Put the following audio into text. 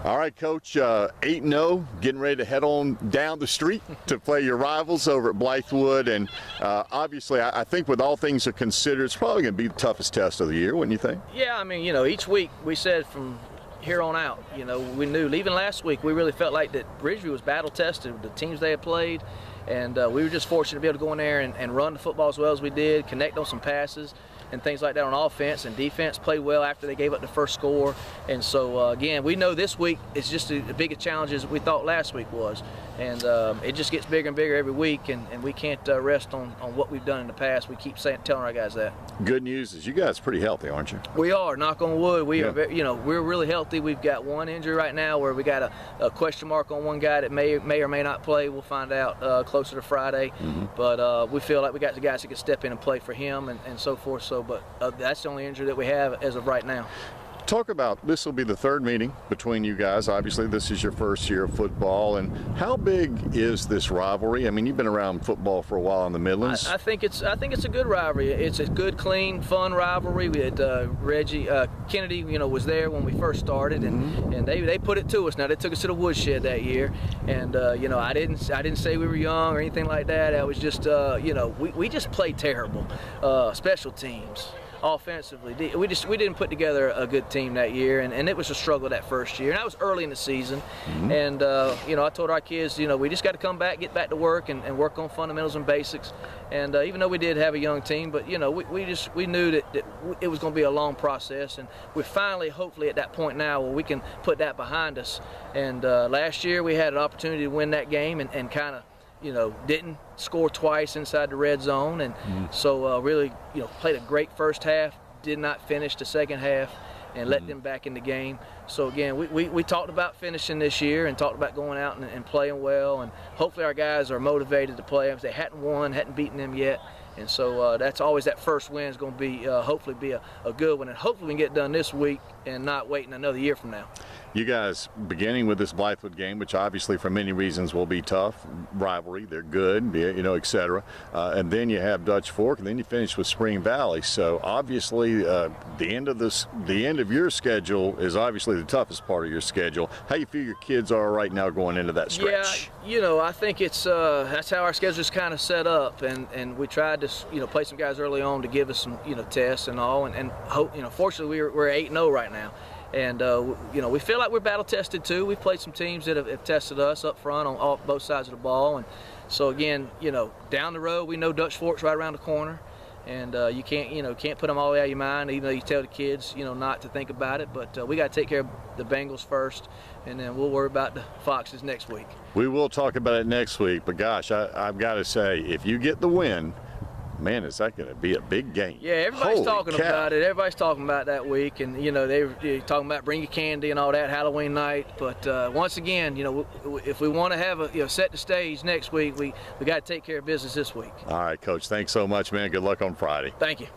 All right, Coach, 8-0, getting ready to head on down the street to play your rivals over at Blythewood. And obviously, I think with all things are considered, it's probably going to be the toughest test of the year, wouldn't you think? Yeah, I mean, each week we said from here on out, we knew, even last week, we really felt like that Ridgeview was battle tested, the teams they had played. And we were just fortunate to be able to go in there and run the football as well as we did, connect on some passes and things like that on offense, and defense played well after they gave up the first score. And so again, we know this week is just as big a challenge as we thought last week was, and it just gets bigger and bigger every week, and we can't rest on what we've done in the past. We keep telling our guys that. Good news is you guys are pretty healthy, aren't you? We are, knock on wood. We are, we're really healthy. We've got one injury right now where we got a question mark on one guy that may or may not play. We'll find out closer to Friday. But we feel like we got the guys that can step in and play for him and so forth. But that's the only injury that we have as of right now. Talk about, this will be the third meeting between you guys. Obviously, this is your first year of football. And how big is this rivalry? I mean, you've been around football for a while in the Midlands. I think it's a good rivalry. It's a good, clean, fun rivalry. We had Reggie Kennedy, was there when we first started, and they put it to us. Now they took us to the woodshed that year, and I didn't say we were young or anything like that. I was just we just played terrible. Special teams. Offensively, we didn't put together a good team that year, and it was a struggle that first year. And that was early in the season, and I told our kids, we just got to come back, get back to work, and work on fundamentals and basics. And even though we did have a young team, but we knew that it was going to be a long process, and we're finally, hopefully, at that point now where we can put that behind us. And last year we had an opportunity to win that game, and kind of didn't score twice inside the red zone, and so really, played a great first half, did not finish the second half, and let them back in the game. So again, we talked about finishing this year and talked about going out and playing well, and hopefully our guys are motivated to play. If they hadn't beaten them yet, and so that's always, that first win is going to be hopefully be a good one, and hopefully we can get done this week and not waiting another year from now. You guys, beginning with this Blythewood game, which obviously for many reasons will be tough, rivalry, they're good, etc. And then you have Dutch Fork, and then you finish with Spring Valley. So obviously, the end of your schedule is obviously the toughest part of your schedule. How you feel your kids are right now going into that stretch? Yeah, I think it's that's how our schedule is kind of set up, and we tried to play some guys early on to give us some tests and all, and hope, fortunately we're 8-0 right now. And we feel like we're battle tested too. We've played some teams that have tested us up front on both sides of the ball, and so again, down the road we know Dutch Fork's right around the corner, and you can't put them all the way out of your mind, even though you tell the kids not to think about it. But we got to take care of the Bengals first, and then we'll worry about the Foxes next week. We will talk about it next week, but gosh, I've got to say, if you get the win, man, is that going to be a big game? Yeah, everybody's talking about it. Everybody's talking about that week, and they're talking about bring your candy and all that Halloween night. But once again, if we want to have set the stage next week, we got to take care of business this week. All right, Coach. Thanks so much, man. Good luck on Friday. Thank you.